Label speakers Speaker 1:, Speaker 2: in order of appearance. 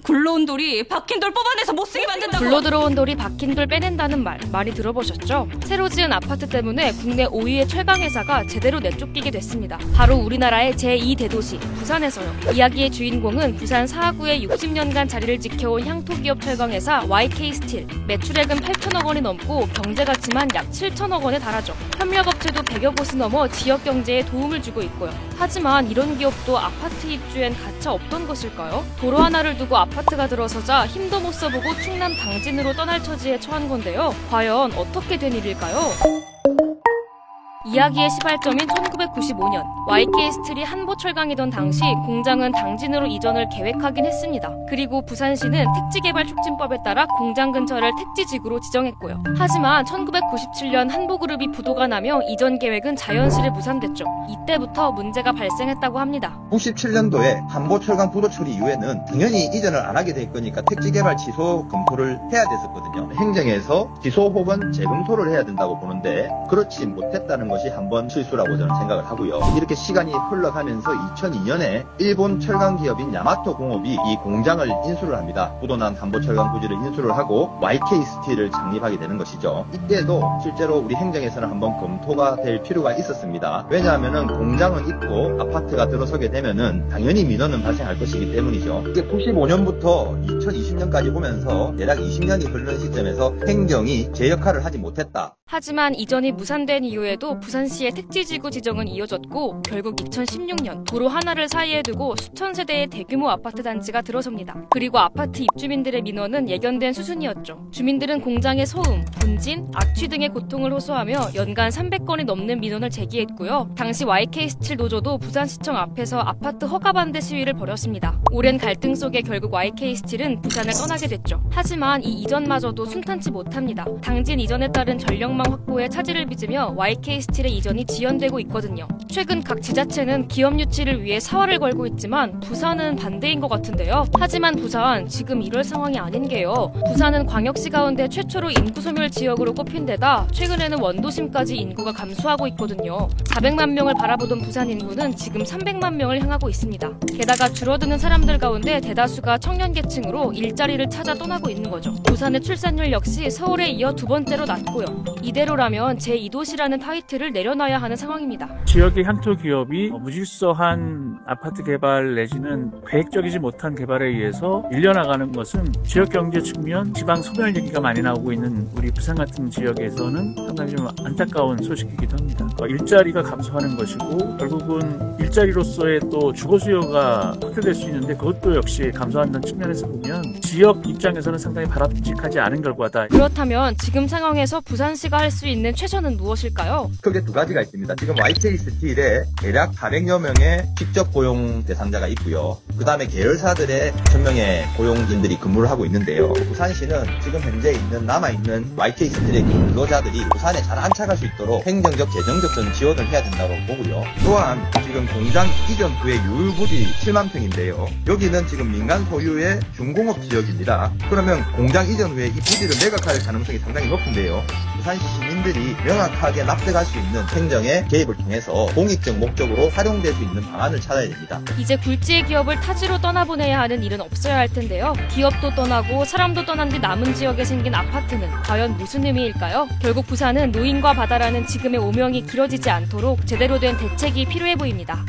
Speaker 1: 굴러온 돌이 박힌 돌 뽑아내서 못쓰게 만든다고.
Speaker 2: 굴러 들어온 돌이 박힌 돌 빼낸다는 말 많이 들어보셨죠? 새로 지은 아파트 때문에 국내 5위의 철강 회사가 제대로 내쫓기게 됐습니다. 바로 우리나라의 제2대도시 부산에서요. 이야기의 주인공은 부산 사하구에 60년간 자리를 지켜온 향토기업 철강회사 YK스틸. 매출액은 8천억 원이 넘고 경제가치만 약 7천억 원에 달하죠. 협력업체도 100여 곳을 넘어 지역 경제에 도움을 주고 있고요. 하지만 이런 기업도 아파트 입주엔 가차 없던 것일까요? 도로 하나를 두고 아파트가 들어서자 힘도 못 써보고 충남 당진으로 떠날 처지에 처한 건데요. 과연 어떻게 된 일일까요? 이야기의 시발점인 1995년 YK스틸이 한보철강이던 당시 공장은 당진으로 이전을 계획하긴 했습니다. 그리고 부산시는 택지개발촉진법에 따라 공장 근처를 택지지구로 지정했고요. 하지만 1997년 한보그룹이 부도가 나며 이전 계획은 자연스레 무산됐죠. 이때부터 문제가 발생했다고 합니다.
Speaker 3: 97년도에 한보철강 부도 처리 이후에는 당연히 이전을 안 하게 될 거니까 택지개발 취소 검토를 해야 됐었거든요. 행정에서 취소 혹은 재검토를 해야 된다고 보는데 그렇지 못했다는 것이 한번 실수라고 저는 생각을 하고요. 이렇게 시간이 흘러가면서 2002년에 일본 철강 기업인 야마토 공업이 이 공장을 인수를 합니다. 부도난 한보철강 부지를 인수를 하고 YK스틸을 창립하게 되는 것이죠. 이때도 실제로 우리 행정에서는 한번 검토가 될 필요가 있었습니다. 왜냐하면은 공장은 있고 아파트가 들어서게 되면은 당연히 민원은 발생할 것이기 때문이죠. 이게 95년부터 2020년까지 보면서 대략 20년이 흐르는 시점에서 행정이 제 역할을 하지 못했다.
Speaker 2: 하지만 이전이 무산된 이후에도 부산시의 택지지구 지정은 이어졌고 결국 2016년 도로 하나를 사이에 두고 수천 세대의 대규모 아파트 단지가 들어섭니다. 그리고 아파트 입주민들의 민원은 예견된 수준이었죠. 주민들은 공장의 소음, 분진, 악취 등의 고통을 호소하며 연간 300건이 넘는 민원을 제기했고요. 당시 YK스틸 노조도 부산시청 앞에서 아파트 허가 반대 시위를 벌였습니다. 오랜 갈등 속에 결국 YK스틸은 부산을 떠나게 됐죠. 하지만 이 이전마저도 순탄치 못합니다. 당진 이전에 따른 전력망 확보에 차질을 빚으며 YK스틸의 이전이 지연되고 있거든요. 최근 각 지자체는 기업 유치를 위해 사활을 걸고 있지만 부산은 반대인 것 같은데요. 하지만 부산 지금 이럴 상황이 아닌 게요. 부산은 광역시 가운데 최초로 인구 소멸 지역으로 꼽힌 데다 최근에는 원도심까지 인구가 감소하고 있거든요. 400만 명을 바라보던 부산 인구는 지금 300만 명을 향하고 있습니다. 게다가 줄어드는 사람들 가운데 대다수가 청년 계층으로 일자리를 찾아 떠나고 있는 거죠. 부산의 출산율 역시 서울에 이어 두 번째로 낮고요. 이대로라면 제2도시라는 타이틀을 내려놔야 하는 상황입니다.
Speaker 4: 지역의 향토기업이 무질서한 아파트 개발 내지는 계획적이지 못한 개발에 의해서 밀려나가는 것은 지역경제 측면, 지방 소멸 얘기가 많이 나오고 있는 우리 부산 같은 지역에서는 상당히 좀 안타까운 소식이기도 합니다. 일자리가 감소하는 것이고 결국은 일자리로서의 또 주거 수요가 확대될 수 있는데 그것도 역시 감소한다는 측면에서 보면 지역 입장에서는 상당히 바람직하지 않은 결과다.
Speaker 2: 그렇다면 지금 상황에서 부산시가 할 수 있는 최선은 무엇일까요?
Speaker 3: 크게 두 가지가 있습니다. 지금 YK스틸에 대략 400여 명의 직접 고용 대상자가 있고요. 그 다음에 계열사들의 1000명의 고용인들이 근무를 하고 있는데요. 부산시는 지금 현재 남아있는 YK스틸의 근로자들이 부산에 잘 안착할 수 있도록 행정적, 재정적 지원을 해야 된다고 보고요. 또한 지금 공장 이전 후의 유휴부지 7만 평인데요. 여기는 지금 민간 소유의 중공업 지역입니다. 그러면 공장 이전 후에 이 부지를 매각할 가능성이 상당히 높은데요. 부산시 시민들이 명확하게 납득할 수 있는 행정의 개입을 통해서 공익적 목적으로 활용될 수 있는 방안을 찾아야 됩니다.
Speaker 2: 이제 굴지의 기업을 타지로 떠나보내야 하는 일은 없어야 할 텐데요. 기업도 떠나고 사람도 떠난 뒤 남은 지역에 생긴 아파트는 과연 무슨 의미일까요? 결국 부산은 노인과 바다라는 지금의 오명이 길어지지 않도록 제대로 된 대책이 필요해 보입니다.